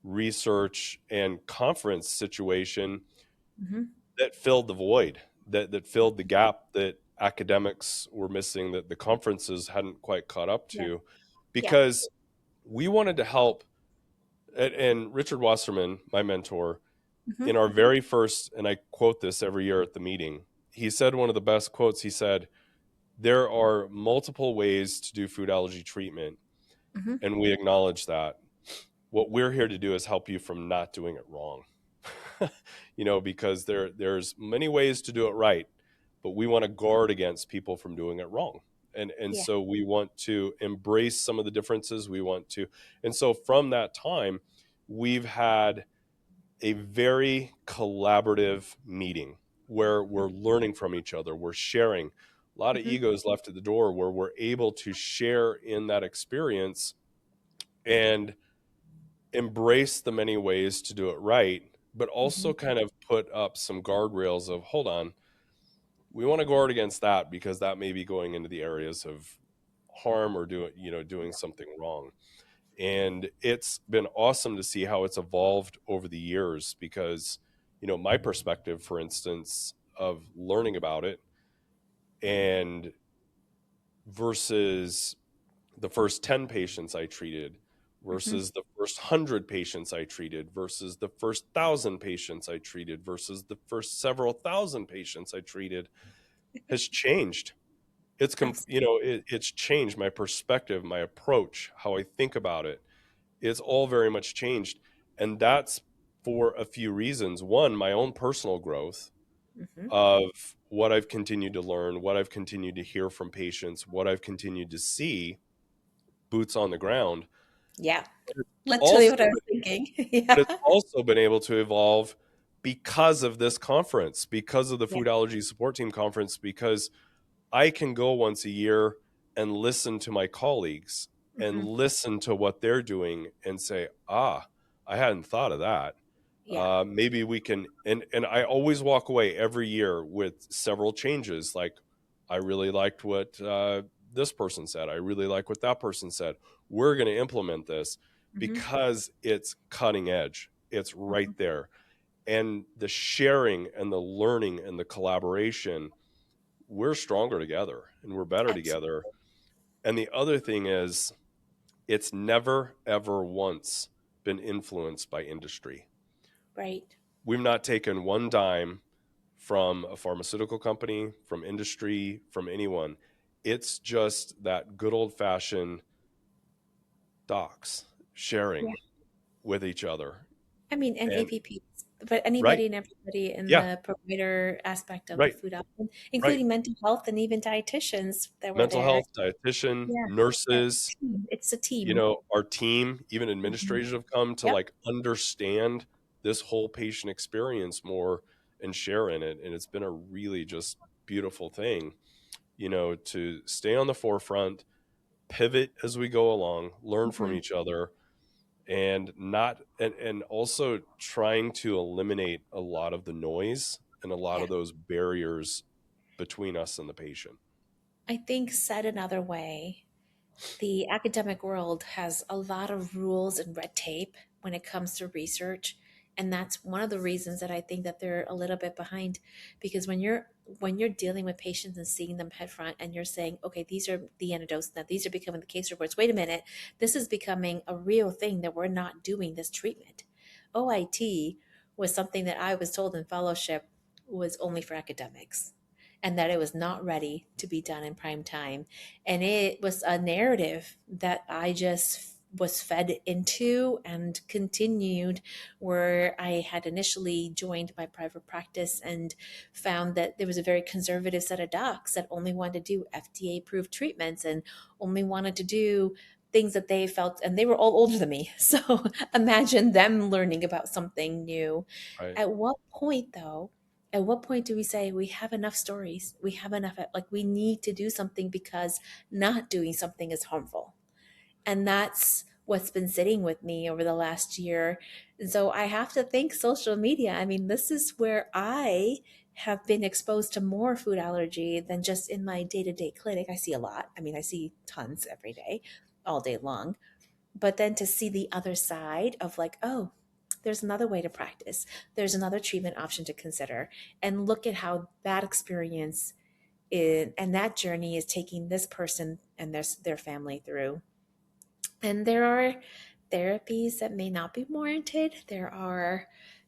research, and conference situation Hmm. that filled the void, that filled the gap that academics were missing, that the conferences hadn't quite caught up Yeah. to, Yeah. because we wanted to help. And Richard Wasserman, my mentor, in Hmm. our very first, and I quote this every year at the meeting, he said one of the best quotes. He said, "There are multiple ways to do food allergy treatment, Hmm. and we acknowledge that. What we're here to do is help you from not doing it wrong." Because there's many ways to do it right, but we want to guard against people from doing it wrong. And Yeah. so we want to embrace some of the differences. And so from that time, we've had a very collaborative meeting where we're learning from each other, we're sharing. A lot of Hmm. egos left at the door where we're able to share in that experience and embrace the many ways to do it right, but Hmm. also kind of put up some guardrails of, hold on, we want to guard against that because that may be going into the areas of harm or doing something wrong. And it's been awesome to see how it's evolved over the years because, my perspective, for instance, of learning about it and versus the first 10 patients I treated Hmm. versus the first 100 patients I treated versus the first 1,000 patients I treated versus the first several thousand patients I treated has changed. Absolutely. It's changed my perspective, my approach, how I think about it. It's all very much changed. And that's for a few reasons. One, my own personal growth Hmm. of what I've continued to learn, what I've continued to hear from patients, what I've continued to see boots on the ground. Yeah. But it's Literally also what I was thinking. but Yeah. it's also been able to evolve because of this conference, because of the Yeah. Food Allergy Support Team conference, because I can go once a year and listen to my colleagues and Hmm. listen to what they're doing and say, I hadn't thought of that. Yeah. Maybe we can, and I always walk away every year with several changes. Like, I really liked what this person said. I really like what that person said. We're going to implement this Hmm. because it's cutting edge. It's right Hmm. there. And the sharing and the learning and the collaboration, we're stronger together and we're better Absolutely. together. And the other thing is, it's never, ever once been influenced by industry. Right. We've not taken one dime from a pharmaceutical company, from industry, from anyone. It's just that good old fashioned docs Yeah. sharing with each other. I mean, and And APPs, but right, anybody and everybody in yeah, the provider aspect of the right, food option, right. including mental health and even dietitians that were Mental there. health, dietitian, Yeah. Yeah. nurses, Team. It's a team. our team, even Hmm. administrators have come to Yep. like understand this whole patient experience more and share in it. And it's been a really just beautiful thing, to stay on the forefront, pivot as we go along, learn from Hmm. each other, and not and also trying to eliminate a lot of the noise and a lot Yeah. of those barriers between us and the patient. I think said another way, the academic world has a lot of rules and red tape when it comes to research, and that's one of the reasons that I think that they're a little bit behind, because when you're dealing with patients and seeing them head front and you're saying, okay, these are the antidotes, that these are becoming the case reports, wait a minute, this is becoming a real thing that we're not doing this treatment. OIT was something that I was told in fellowship was only for academics and that it was not ready to be done in prime time, and it was a narrative that I just was fed into and continued, where I had initially joined my private practice and found that there was a very conservative set of docs that only wanted to do FDA approved treatments and only wanted to do things that they felt, and they were all older than me. So imagine them learning about something new. Right. At what point, though, at what point do we say we have enough stories? We have enough, like we need to do something because not doing something is harmful. And that's what's been sitting with me over the last year. And so I have to thank social media. I mean, this is where I have been exposed to more food allergy than just in my day to day clinic. I see a lot. I mean, I see tons every day, all day long. But then to see the other side of like, oh, there's another way to practice, there's another treatment option to consider, and look at how that experience and that journey is taking this person and their family through. And there are therapies that may not be warranted. There are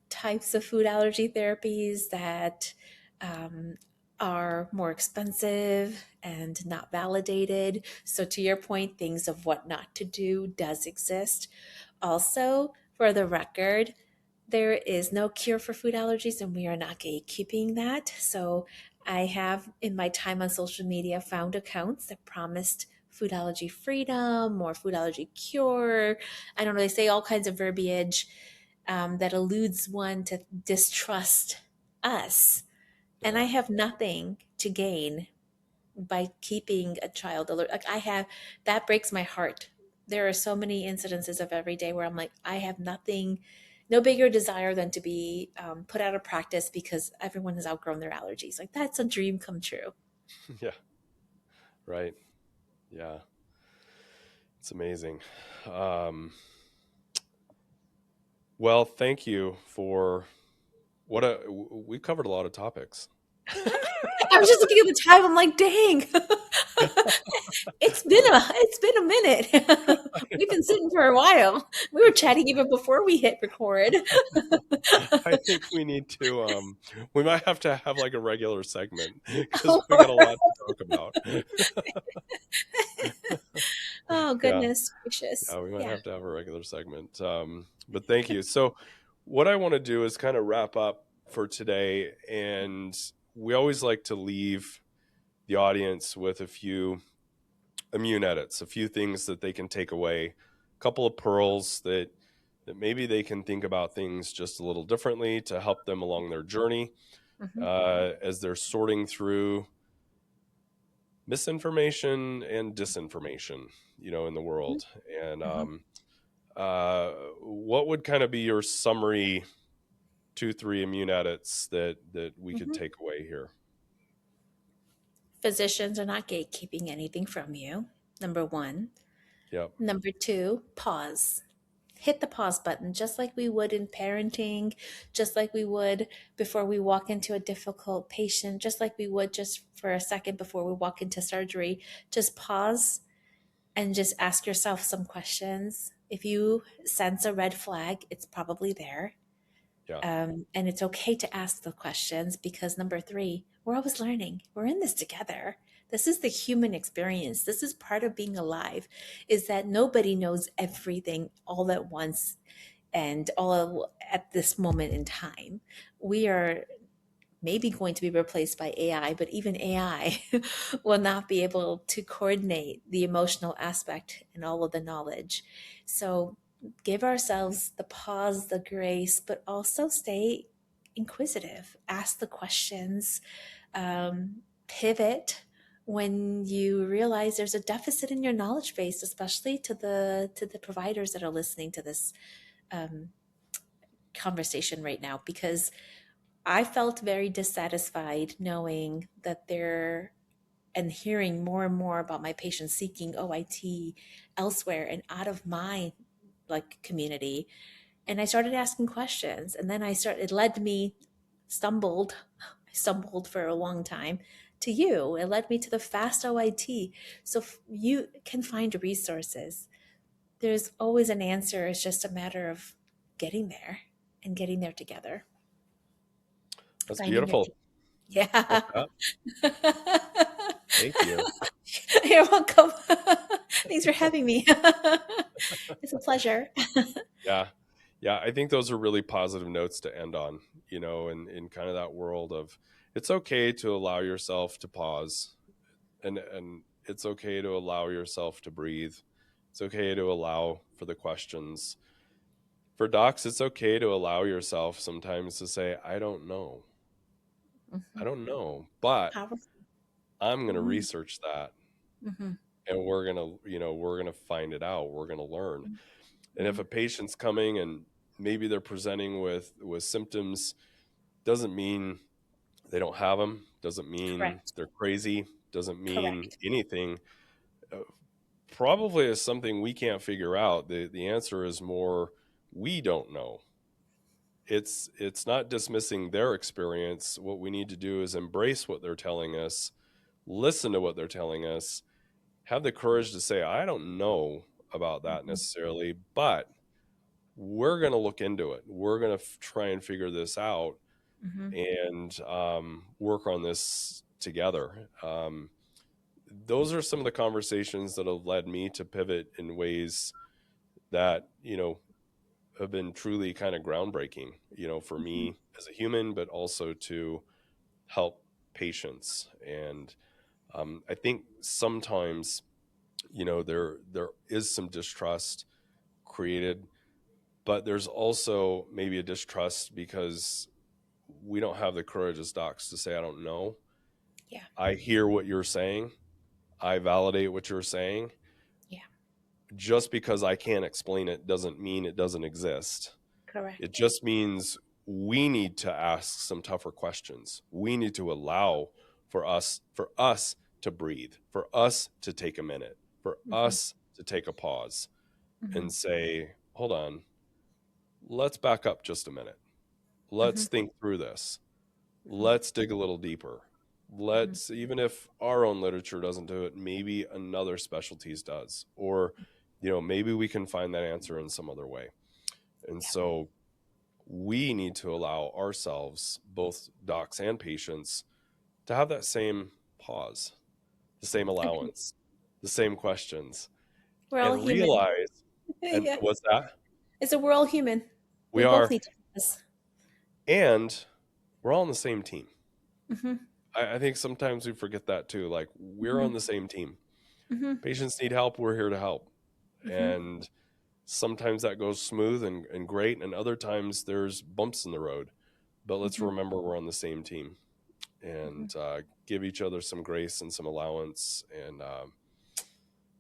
types of food allergy therapies that um, are more expensive and not validated. So, to your point, things of what not to do does exist. Also, for the record, there is no cure for food allergies, and we are not gatekeeping that. So, I have, in my time on social media, found accounts that promised food allergy freedom or food allergy cure. I don't know, they say all kinds of verbiage that eludes one to distrust us. And Yeah. I have nothing to gain by keeping a child alert. Like I have, that breaks my heart. There are so many incidences of every day where I'm like, I have nothing, no bigger desire than to be put out of practice because everyone has outgrown their allergies. Like that's a dream come true. Yeah. Right. Yeah. It's amazing. Um, well, thank you for we covered a lot of topics. I was just looking at the time. I'm like, dang, it's been a minute. We've been sitting for a while. We were chatting even before we hit record. I think we need to we might have to have like a regular segment because we got a lot to talk about. Oh Yeah. goodness gracious. Yeah, we might Yeah. have to have a regular segment. But thank you. So what I want to do is kind of wrap up for today, and we always like to leave the audience with a few immune edits, a few things that they can take away, a couple of pearls that maybe they can think about things just a little differently to help them along their journey Hmm. as they're sorting through misinformation and disinformation, in the world. And Hmm. what would kind of be your summary 2, 3 immune edits that we could Hmm. take away here? Physicians are not gatekeeping anything from you. Number one. Yep. Number two, pause. Hit the pause button, just like we would in parenting, just like we would before we walk into a difficult patient, just like we would just for a second before we walk into surgery. Just pause and just ask yourself some questions. If you sense a red flag, it's probably there. Yeah. And it's okay to ask the questions because number three, we're always learning. We're in this together. This is the human experience. This is part of being alive, is that nobody knows everything all at once and at this moment in time. We are maybe going to be replaced by AI, but even AI will not be able to coordinate the emotional aspect and all of the knowledge. So give ourselves the pause, the grace, but also stay inquisitive, ask the questions, pivot when you realize there's a deficit in your knowledge base, especially to the providers that are listening to this um, conversation right now, because I felt very dissatisfied knowing that there and hearing more and more about my patients seeking OIT elsewhere and out of my like community. And I started asking questions, and then it led me stumbled I stumbled for a long time to you. It led me to the fast OIT. So you can find resources. There's always an answer. It's just a matter of getting there and getting there together. That's Finding your beautiful. team. Yeah. Yeah. Thank you. You're welcome. Thanks for having me. It's a pleasure. Yeah. Yeah. I think those are really positive notes to end on, in kind of that world of it's okay to allow yourself to pause, and it's okay to allow yourself to breathe. It's okay to allow for the questions. For docs, it's okay to allow yourself sometimes to say, I don't know. I Mhm. don't know, but Powerful. I'm going to Mhm. research that, Mhm. and we're going to find it out. We're going to learn. And if Mhm. a patient's coming and maybe they're presenting with symptoms, doesn't mean they don't have them, doesn't mean Correct. they're crazy, doesn't mean Correct. anything. Uh, Probably is something we can't figure out. The answer is more we don't know. It's not dismissing their experience. What we need to do is embrace what they're telling us, listen to what they're telling us, have the courage to say, I don't know about that Mhm. necessarily, but we're going to look into it. We're going to try and figure this out Mhm. and work on this together. Those are some of the conversations that have led me to pivot in ways that, have been truly kind of groundbreaking, for Mhm. me as a human, but also to help patients. And I think sometimes, there is some distrust created, but there's also maybe a distrust because we don't have the courage as docs to say, I don't know. Yeah. I hear what you're saying. I validate what you're saying. Yeah. Just because I can't explain it doesn't mean it doesn't exist. It Correct. just means we need to ask some tougher questions. We need to allow for us to breathe, for us to take a minute, for Mhm. us to take a pause Mhm. and say, hold on, let's back up just a minute. Mhm. Let's think through this. Mhm. Let's dig a little deeper. Mhm. Let's, even if our own literature doesn't do it, maybe another specialties does. Or, maybe we can find that answer in some other way. And Yeah. so we need to allow ourselves, both docs and patients, to have that same pause, the same Agreed. allowance, the same questions, We're all and human. realize, and Yeah. what's that? It's a we're all human. We We both are, need to do this. and we're all on the same team. Mhm. I think sometimes we forget that too. Like, we're on Mhm. the same team. Mhm. Patients need help, we're here to help. Mhm. And sometimes that goes smooth and great, and other times there's bumps in the road. But let's Mhm. remember we're on the same team Mhm. and give each other some grace and some allowance. And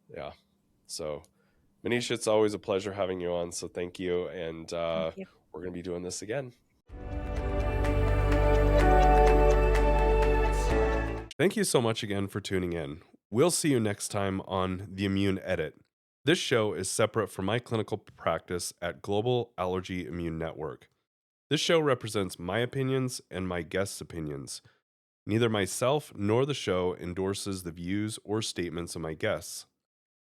yeah, so Manisha, it's always a pleasure having you on. So thank you. And Thank you. we're going to be doing this again. Thank you so much again for tuning in. We'll see you next time on The Immune Edit. This show is separate from my clinical practice at Global Allergy Immune Network. This show represents my opinions and my guests' opinions. Neither myself nor the show endorses the views or statements of my guests.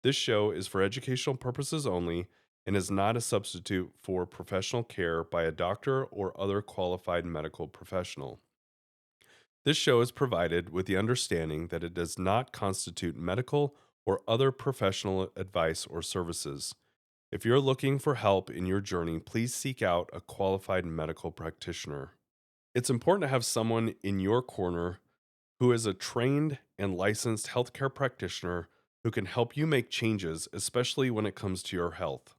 This show is for educational purposes only and is not a substitute for professional care by a doctor or other qualified medical professional. This show is provided with the understanding that it does not constitute medical or other professional advice or services. If you're looking for help in your journey, please seek out a qualified medical practitioner. It's important to have someone in your corner who is a trained and licensed healthcare practitioner who can help you make changes, especially when it comes to your health.